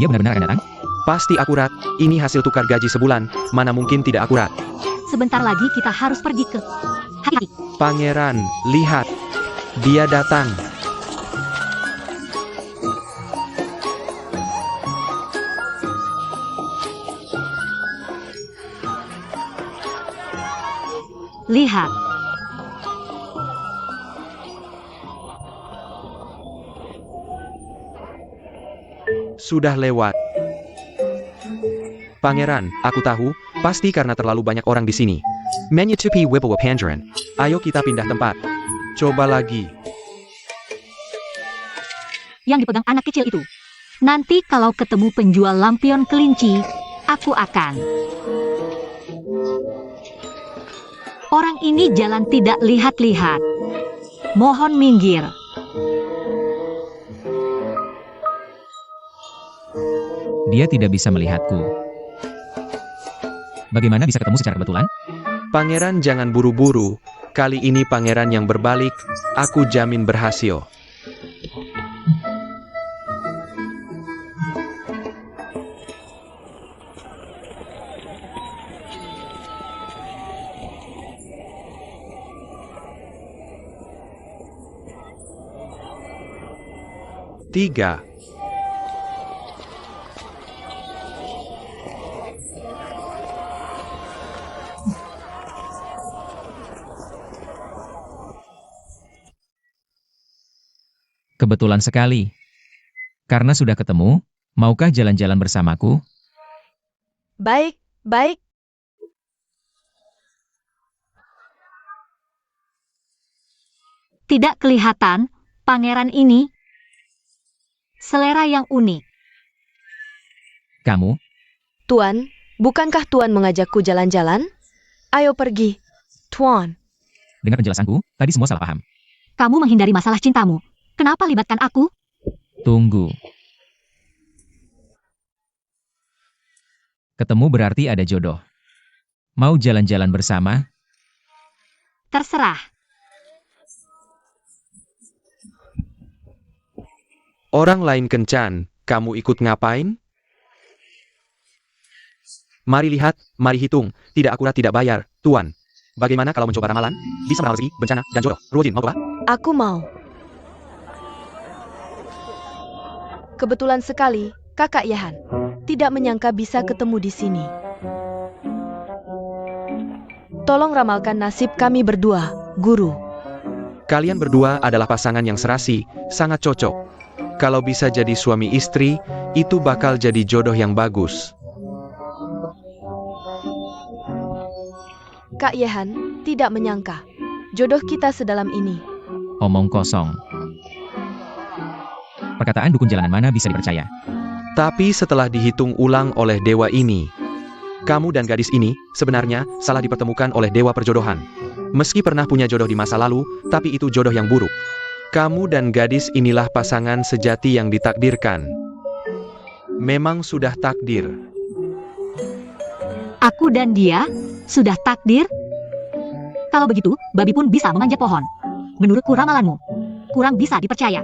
Dia benar-benar akan datang? Pasti akurat, ini hasil tukar gaji sebulan, mana mungkin tidak akurat. Sebentar lagi kita harus pergi ke... Hati-hati. Pangeran, lihat. Dia datang. Lihat. Sudah lewat. Pangeran, aku tahu, pasti karena terlalu banyak orang di sini. Menyusupi Wibawa Pangeran. Ayo kita pindah tempat. Coba lagi. Yang dipegang anak kecil itu. Nanti kalau ketemu penjual lampion kelinci, aku akan... Orang ini jalan tidak lihat-lihat. Mohon minggir. Dia tidak bisa melihatku. Bagaimana bisa ketemu secara kebetulan? Pangeran jangan buru-buru, kali ini pangeran yang berbalik, aku jamin berhasil. Tiga. Kebetulan sekali. Karena sudah ketemu, maukah jalan-jalan bersamaku? Baik, baik. Tidak kelihatan, pangeran ini selera yang unik. Kamu, Tuan, bukankah Tuan mengajakku jalan-jalan? Ayo pergi. Tuan, dengar penjelasanku, tadi semua salah paham. Kamu menghindari masalah cintamu. Kenapa libatkan aku? Tunggu. Ketemu berarti ada jodoh. Mau jalan-jalan bersama? Terserah. Orang lain kencan, kamu ikut ngapain? Mari lihat, mari hitung, tidak akurat tidak bayar, Tuan. Bagaimana kalau mencoba ramalan? Bisa meramal rezeki, bencana, dan jodoh. Ruojin, mau coba? aku mau. Kebetulan sekali, Kakak Yahan. Tidak menyangka bisa ketemu di sini. Tolong ramalkan nasib kami berdua, Guru. Kalian berdua adalah pasangan yang serasi, sangat cocok. Kalau bisa jadi suami istri, itu bakal jadi jodoh yang bagus. Kak Yahan tidak menyangka jodoh kita sedalam ini. Omong kosong. Perkataan dukun jalanan mana bisa dipercaya? Tapi setelah dihitung ulang oleh dewa ini, kamu dan gadis ini sebenarnya salah dipertemukan oleh dewa perjodohan. Meski pernah punya jodoh di masa lalu, tapi itu jodoh yang buruk. Kamu dan gadis inilah pasangan sejati yang ditakdirkan. Memang sudah takdir. Aku dan dia sudah takdir. Kalau begitu, babi pun bisa memanjat pohon. Menurutku ramalanmu kurang bisa dipercaya.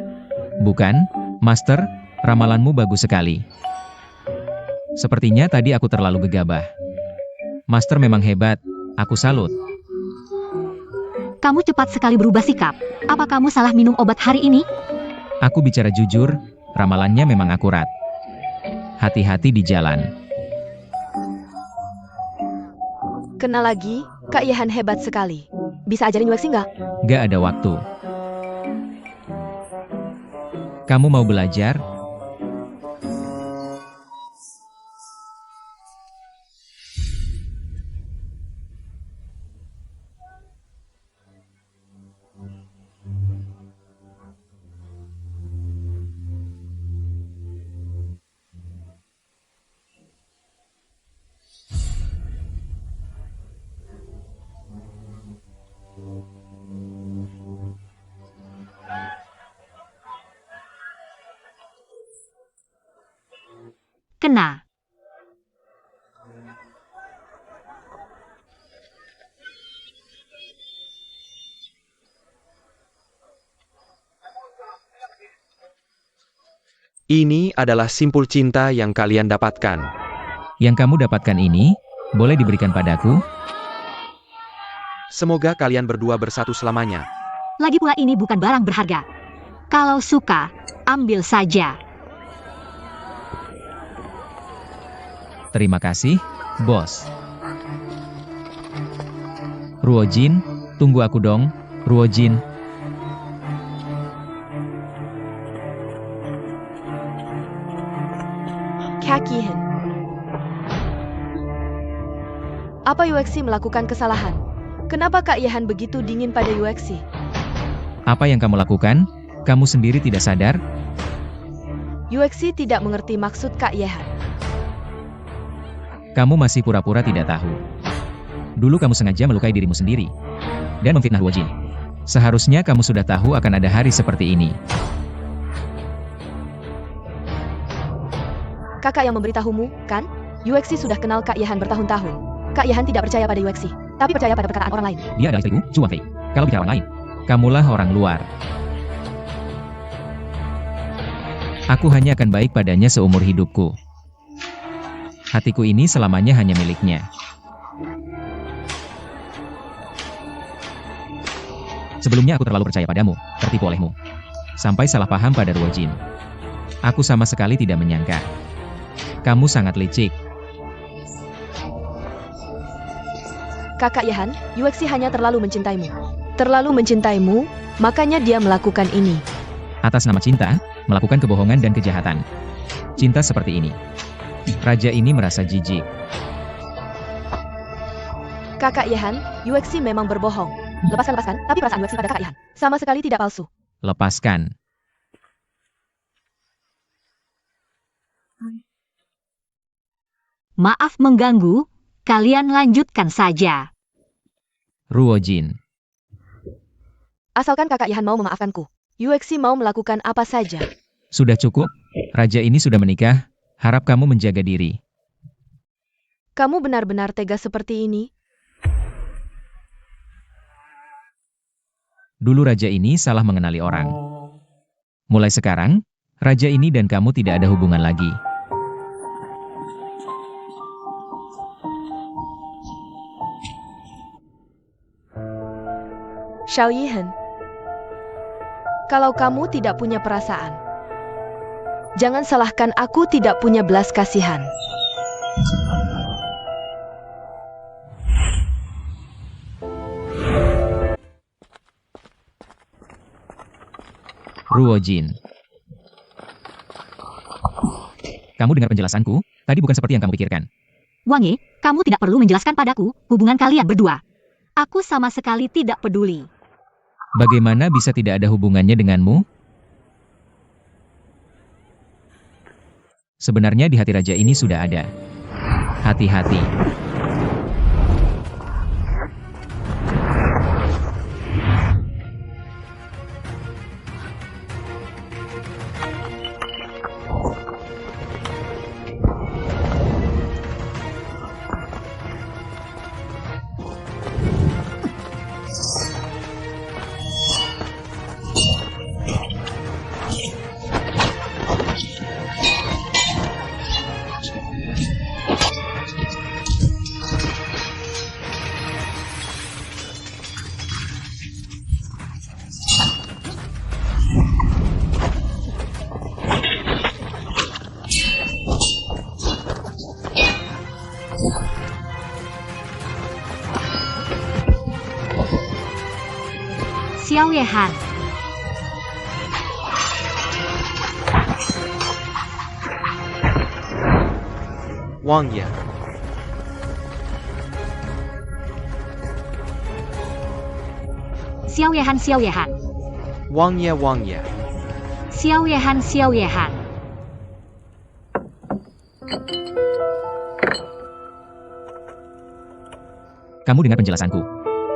Bukan, Master, ramalanmu bagus sekali. Sepertinya tadi aku terlalu gegabah. Master memang hebat, aku salut. Kamu cepat sekali berubah sikap. Apa kamu salah minum obat hari ini? Aku bicara jujur, ramalannya memang akurat. Hati-hati di jalan. Kenal lagi, Kak Yahan hebat sekali. Bisa ajarin UXI nggak? Gak ada waktu. Kamu mau belajar? Kena. Ini adalah simpul cinta yang kalian dapatkan. Yang kamu dapatkan ini, boleh diberikan padaku? Semoga kalian berdua bersatu selamanya. Lagi pula ini bukan barang berharga. Kalau suka, ambil saja. Terima kasih, bos. Ruojin, tunggu aku dong, Ruojin. Kak Yahan. Apa UXI melakukan kesalahan? Kenapa Kak Yahan begitu dingin pada UXI? Apa yang kamu lakukan? Kamu sendiri tidak sadar? UXI tidak mengerti maksud Kak Yahan. Kamu masih pura-pura tidak tahu. Dulu kamu sengaja melukai dirimu sendiri dan memfitnah Ruojin. Seharusnya kamu sudah tahu akan ada hari seperti ini. Kakak yang memberitahumu, kan? UXI sudah kenal Kak Yahan bertahun-tahun. Kak Yahan tidak percaya pada UXI. tapi percaya pada perkataan orang lain. Dia adalah istriku, Zhu Wangfei. Kalau bicara orang lain, kamulah orang luar. Aku hanya akan baik padanya seumur hidupku. Hatiku ini selamanya hanya miliknya. Sebelumnya aku terlalu percaya padamu, tertipu olehmu. Sampai salah paham pada Ruojin. Aku sama sekali tidak menyangka. Kamu sangat licik. Kakak Yahan, Yuexi hanya terlalu mencintaimu. Terlalu mencintaimu, makanya dia melakukan ini. Atas nama cinta, melakukan kebohongan dan kejahatan. Cinta seperti ini. Raja ini merasa jijik. Kakak Yahan, Yuexi memang berbohong. Lepaskan, tapi perasaan Yuexi pada kakak Yahan sama sekali tidak palsu. Lepaskan. Maaf mengganggu, kalian lanjutkan saja. Ruojin. Asalkan kakak Yahan mau memaafkanku, Yuexi mau melakukan apa saja. Sudah cukup, raja ini sudah menikah, harap kamu menjaga diri. Kamu benar-benar tega seperti ini? Dulu raja ini salah mengenali orang. Mulai sekarang, raja ini dan kamu tidak ada hubungan lagi. Xiao Yihen, kalau kamu tidak punya perasaan, jangan salahkan aku tidak punya belas kasihan. Ruojin. Kamu dengar penjelasanku, tadi bukan seperti yang kamu pikirkan. Wang Ye, kamu tidak perlu menjelaskan padaku hubungan kalian berdua. Aku sama sekali tidak peduli. Bagaimana bisa tidak ada hubungannya denganmu? Sebenarnya di hati raja ini sudah ada. Hati-hati. Xiao Yehan. Wang Ye. Xiao Yehan, Xiao Yehan. Wang Ye, Wang Ye. Xiao Yehan, Xiao Yehan. Kamu dengar penjelasanku.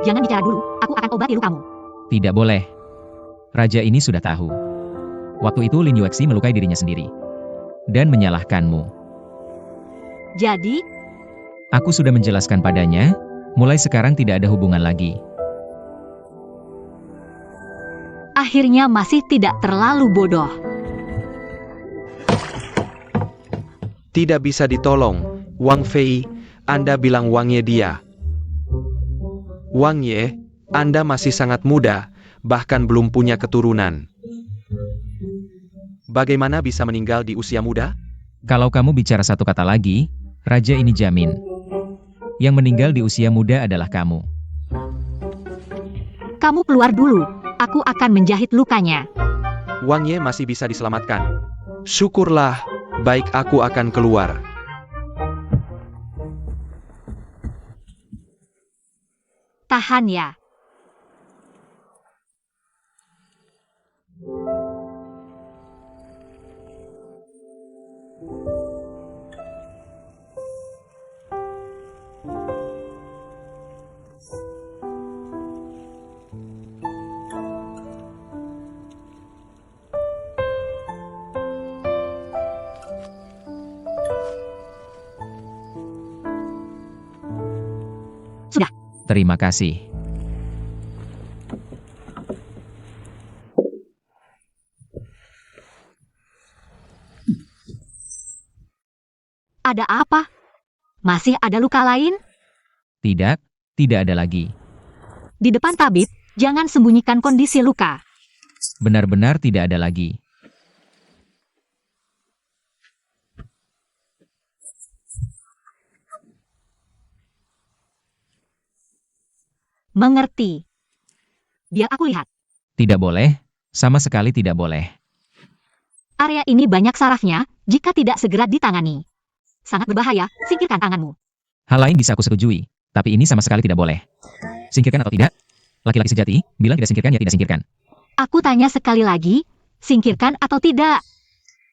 Jangan bicara dulu, aku akan obati lukamu. Tidak boleh. Raja ini sudah tahu. Waktu itu Lin Yuexi melukai dirinya sendiri. Dan menyalahkanmu. Jadi, Aku sudah menjelaskan padanya, mulai sekarang tidak ada hubungan lagi. akhirnya masih tidak terlalu bodoh. Tidak bisa ditolong, Wang Fei, Anda bilang Wang Ye dia. Wang Ye, Anda masih sangat muda, bahkan belum punya keturunan. Bagaimana bisa meninggal di usia muda? Kalau kamu bicara satu kata lagi, raja ini jamin. Yang meninggal di usia muda adalah kamu. Kamu keluar dulu, aku akan menjahit lukanya. Wang Ye masih bisa diselamatkan. Syukurlah, baik aku akan keluar. Tahan ya. Terima kasih. Ada apa? Masih ada luka lain? Tidak, tidak ada lagi. Di depan tabib, jangan sembunyikan kondisi luka. Benar-benar tidak ada lagi. Mengerti. Biar aku lihat. Tidak boleh, sama sekali tidak boleh. Area ini banyak sarafnya, jika tidak segera ditangani. Sangat berbahaya, singkirkan tanganmu. Hal lain bisa aku setujui, tapi ini sama sekali tidak boleh. Singkirkan atau tidak? Laki-laki sejati, bilang tidak singkirkan ya tidak singkirkan. Aku tanya sekali lagi, singkirkan atau tidak?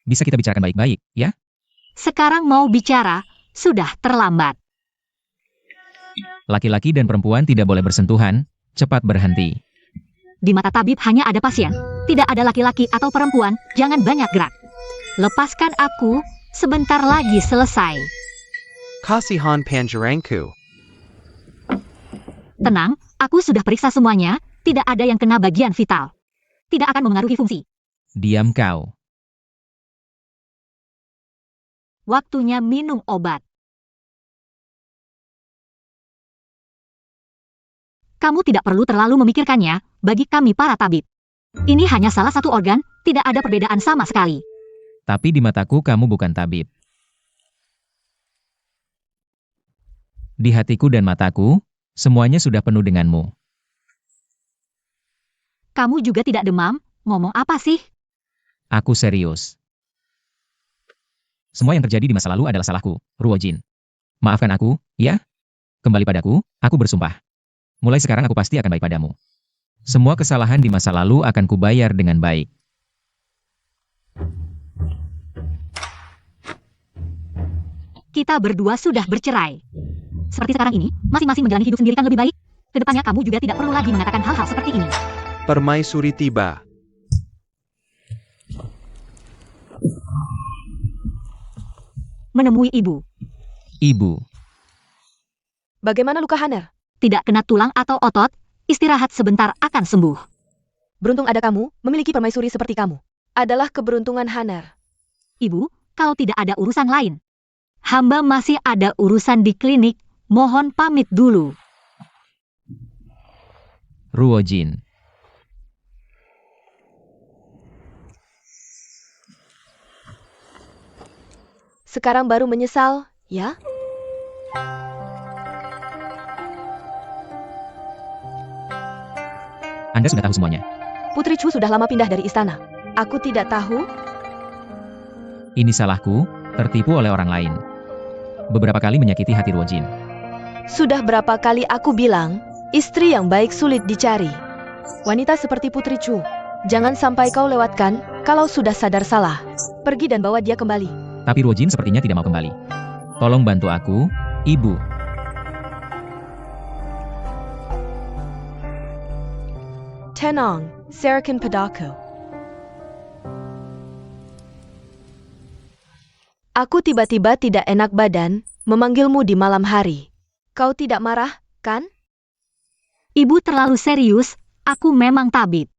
Bisa kita bicarakan baik-baik, ya? Sekarang mau bicara, sudah terlambat. Laki-laki dan perempuan tidak boleh bersentuhan, cepat berhenti. Di mata tabib hanya ada pasien, tidak ada laki-laki atau perempuan, jangan banyak gerak. Lepaskan aku, sebentar lagi selesai. Kasihan Panjarangku. Tenang, aku sudah periksa semuanya, tidak ada yang kena bagian vital. Tidak akan memengaruhi fungsi. Diam kau. Waktunya minum obat. Kamu tidak perlu terlalu memikirkannya, bagi kami para tabib. Ini hanya salah satu organ, tidak ada perbedaan sama sekali. Tapi di mataku kamu bukan tabib. Di hatiku dan mataku, semuanya sudah penuh denganmu. Kamu juga tidak demam, ngomong apa sih? Aku serius. Semua yang terjadi di masa lalu adalah salahku, Ruojin. Maafkan aku, ya? Kembali padaku, aku bersumpah. Mulai sekarang aku pasti akan baik padamu. Semua kesalahan di masa lalu akan kubayar dengan baik. Kita berdua sudah bercerai. Seperti sekarang ini, masing-masing menjalani hidup sendiri kan lebih baik. Kedepannya kamu juga tidak perlu lagi mengatakan hal-hal seperti ini. Permaisuri tiba. Menemui ibu. Ibu, Bagaimana luka Haner? Tidak kena tulang atau otot, istirahat sebentar akan sembuh. Beruntung ada kamu, memiliki permaisuri seperti kamu. Adalah keberuntungan Haner. Ibu, kalau tidak ada urusan lain. Hamba masih ada urusan di klinik, mohon pamit dulu. Ruojin. Sekarang baru menyesal, ya? Anda sudah tahu semuanya. Putri Chu sudah lama pindah dari istana. Aku tidak tahu. Ini salahku, tertipu oleh orang lain. Beberapa kali menyakiti hati Ruojin. Sudah berapa kali aku bilang, istri yang baik sulit dicari. Wanita seperti Putri Chu, jangan sampai kau lewatkan, kalau sudah sadar salah. Pergi dan bawa dia kembali. Tapi Ruojin sepertinya tidak mau kembali. Tolong bantu aku, Ibu. Tenang, Sarakin Padaku. Aku tiba-tiba tidak enak badan, memanggilmu di malam hari. Kau tidak marah, kan? Ibu terlalu serius, aku memang tabib.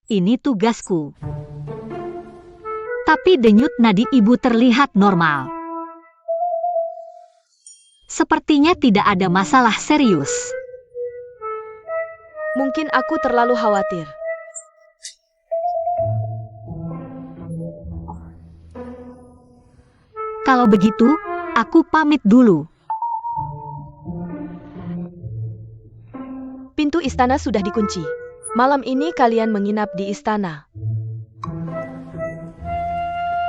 Ini tugasku. Tapi denyut nadi ibu terlihat normal. Sepertinya tidak ada masalah serius. Mungkin aku terlalu khawatir. Kalau begitu, aku pamit dulu. Pintu istana sudah dikunci. Malam ini kalian menginap di istana.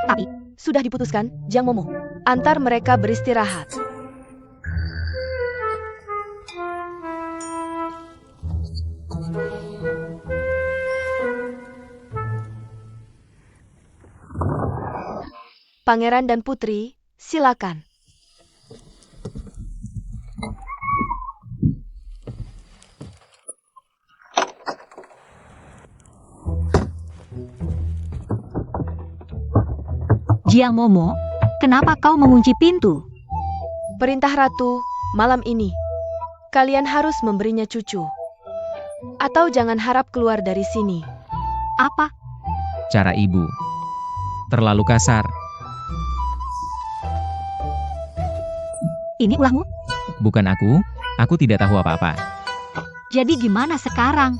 Tapi, Sudah diputuskan, Jiang Momo. Antar mereka beristirahat. Pangeran dan Putri, silakan. Jiang Momo, kenapa kau mengunci pintu? Perintah Ratu, malam ini. Kalian harus memberinya cucu. Atau jangan harap keluar dari sini. Apa? Cara ibu. Terlalu kasar. Ini ulahmu? Bukan aku tidak tahu apa-apa. Jadi gimana sekarang?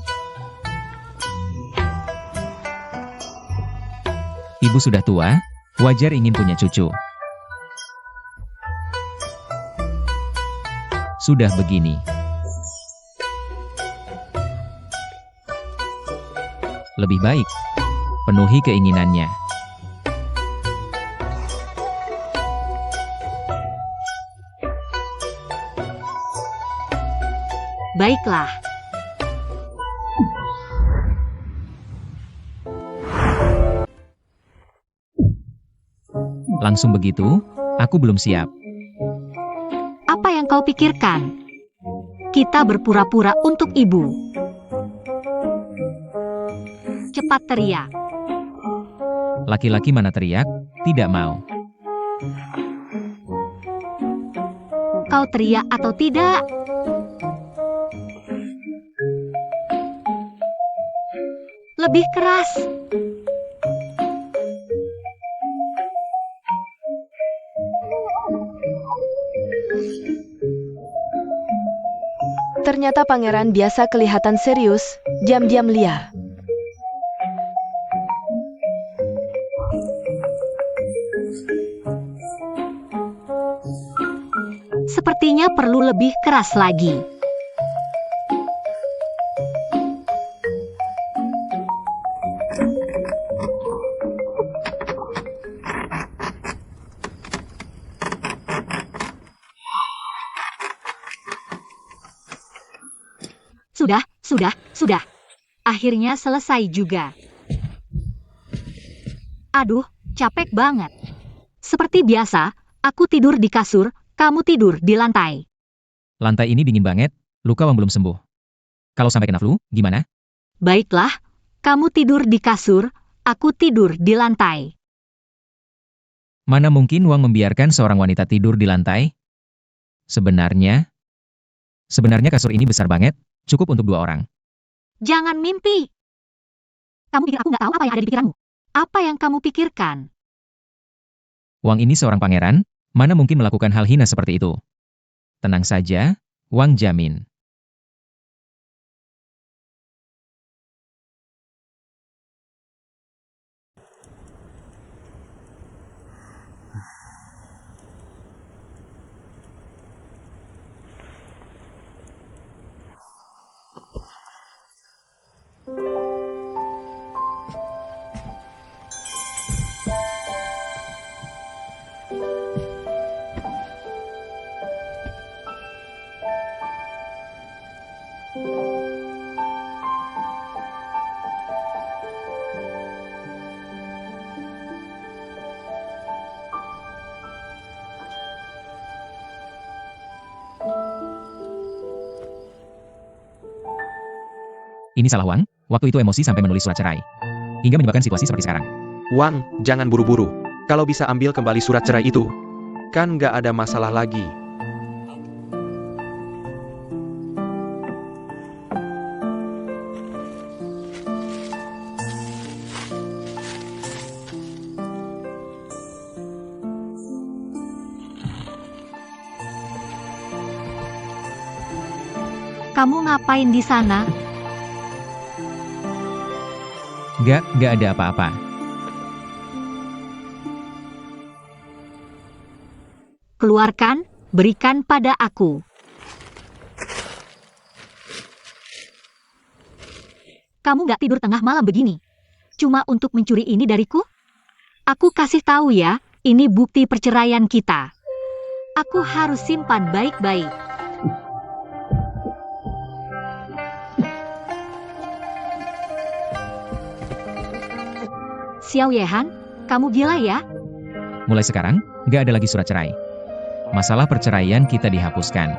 Ibu sudah tua, wajar ingin punya cucu. Sudah begini. Lebih baik, penuhi keinginannya. Baiklah. Langsung begitu, aku belum siap. Apa yang kau pikirkan? Kita berpura-pura untuk ibu. Cepat teriak. Laki-laki mana teriak, tidak mau. Kau teriak atau tidak? Lebih keras. Ternyata pangeran biasa kelihatan serius, diam-diam liar. Sepertinya perlu lebih keras lagi. Sudah. Akhirnya selesai juga. Aduh, capek banget. Seperti biasa, aku tidur di kasur, kamu tidur di lantai. Lantai ini dingin banget, luka Wang belum sembuh. Kalau sampai kena flu, gimana? Baiklah, kamu tidur di kasur, aku tidur di lantai. Mana mungkin Wang membiarkan seorang wanita tidur di lantai? Sebenarnya kasur ini besar banget, cukup untuk 2 orang. Jangan mimpi. Kamu pikir aku nggak tahu apa yang ada di pikiranmu? Apa yang kamu pikirkan? Wang ini seorang pangeran, mana mungkin melakukan hal hina seperti itu. Tenang saja, Wang jamin. Ini salah Wang, waktu itu emosi sampai menulis surat cerai. Hingga menyebabkan situasi seperti sekarang. Wang, jangan buru-buru. Kalau bisa ambil kembali surat cerai itu. Kan nggak ada masalah lagi. Kamu ngapain di sana? Nggak ada apa-apa. Keluarkan, berikan pada aku. Kamu nggak tidur tengah malam begini? Cuma untuk mencuri ini dariku? Aku kasih tahu ya, ini bukti perceraian kita. Aku harus simpan baik-baik. Xiao Yehan, kamu gila ya? Mulai sekarang, nggak ada lagi surat cerai. Masalah perceraian kita dihapuskan.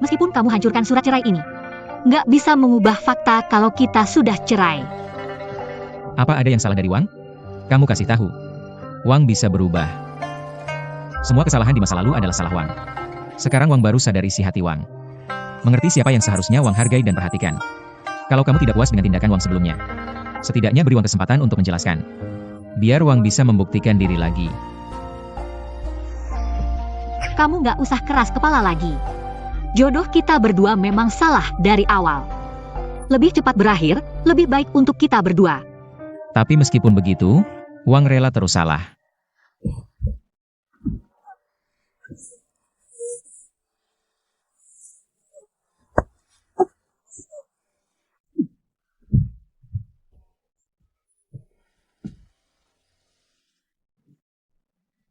Meskipun kamu hancurkan surat cerai ini, nggak bisa mengubah fakta kalau kita sudah cerai. Apa ada yang salah dari Wang? Kamu kasih tahu. Wang bisa berubah. Semua kesalahan di masa lalu adalah salah Wang. Sekarang Wang baru sadar isi hati Wang. Mengerti siapa yang seharusnya Wang hargai dan perhatikan. Kalau kamu tidak puas dengan tindakan Wang sebelumnya, setidaknya beri Wang kesempatan untuk menjelaskan. Biar Wang bisa membuktikan diri lagi. Kamu nggak usah keras kepala lagi. Jodoh kita berdua memang salah dari awal. Lebih cepat berakhir, lebih baik untuk kita berdua. Tapi meskipun begitu, Wang rela terus salah.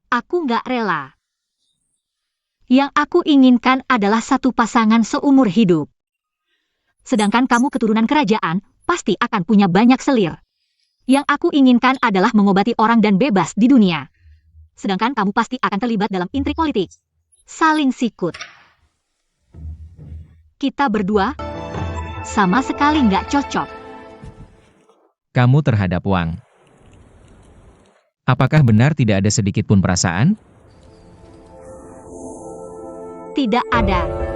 Aku nggak rela. Yang aku inginkan adalah satu pasangan seumur hidup. Sedangkan kamu keturunan kerajaan, pasti akan punya banyak selir. Yang aku inginkan adalah mengobati orang dan bebas di dunia. Sedangkan kamu pasti akan terlibat dalam intrik politik. Saling sikut. Kita berdua sama sekali nggak cocok. Kamu terhadap Wang. Apakah benar tidak ada sedikit pun perasaan? Tidak ada.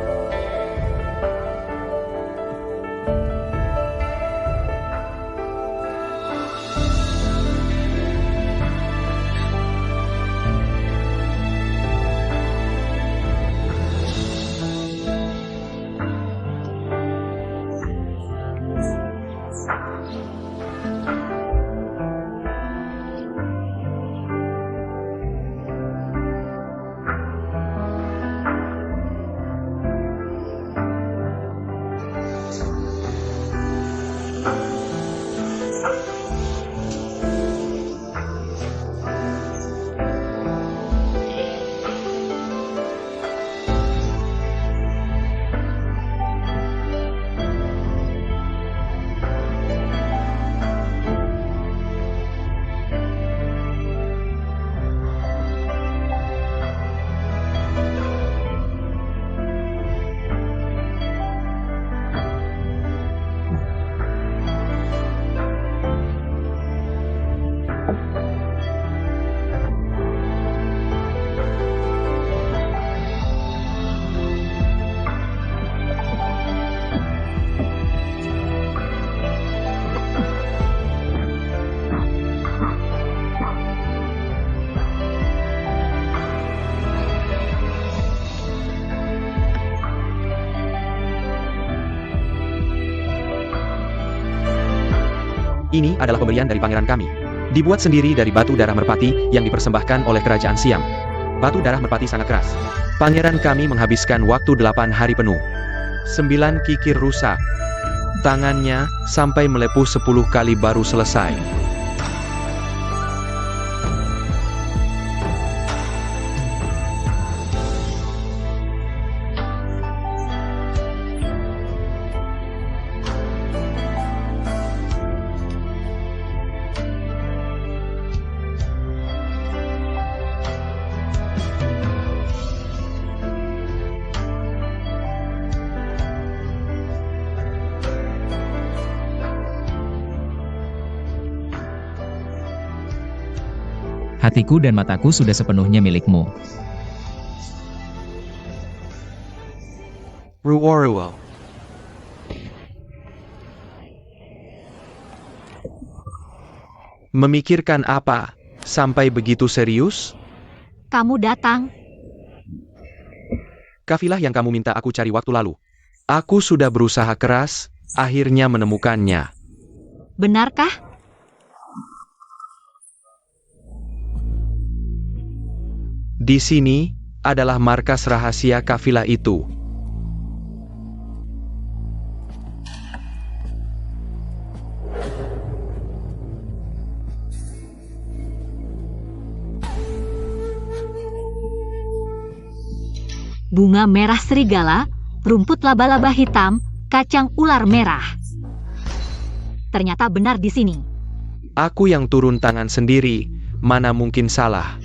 Ini adalah pemberian dari pangeran kami. Dibuat sendiri dari batu darah merpati yang dipersembahkan oleh kerajaan Siam. Batu darah merpati sangat keras. Pangeran kami menghabiskan waktu 8 hari penuh. 9 kikir rusak. Tangannya sampai melepuh 10 kali baru selesai. Hatiku dan mataku sudah sepenuhnya milikmu. Ruoruo. Memikirkan apa? Sampai begitu serius? Kamu datang. Kafilah yang kamu minta aku cari waktu lalu. Aku sudah berusaha keras, akhirnya menemukannya. Benarkah? Di sini adalah markas rahasia kafilah itu. Bunga merah serigala, rumput laba-laba hitam, kacang ular merah. Ternyata benar di sini. Aku yang turun tangan sendiri, mana mungkin salah.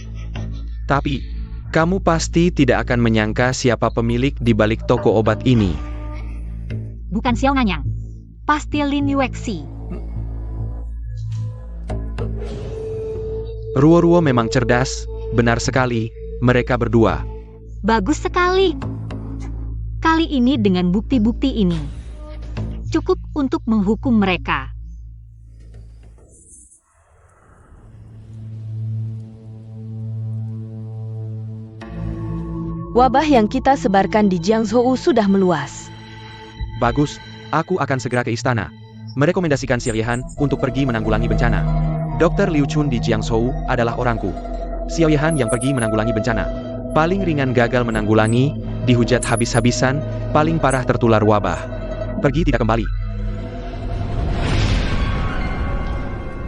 Tapi, kamu pasti tidak akan menyangka siapa pemilik di balik toko obat ini. Bukan Xiao Nanyang. Pasti Lin Yuexi. Ruo-Ruo memang cerdas, benar sekali, mereka berdua. Bagus sekali. Kali ini dengan bukti-bukti ini, cukup untuk menghukum mereka. Wabah yang kita sebarkan di Jiangzhou sudah meluas. Bagus, aku akan segera ke istana. Merekomendasikan Xiao Yehan untuk pergi menanggulangi bencana. Dr. Liu Chun di Jiangzhou adalah orangku. Xiao Yehan yang pergi menanggulangi bencana. Paling ringan gagal menanggulangi, dihujat habis-habisan, paling parah tertular wabah. Pergi tidak kembali.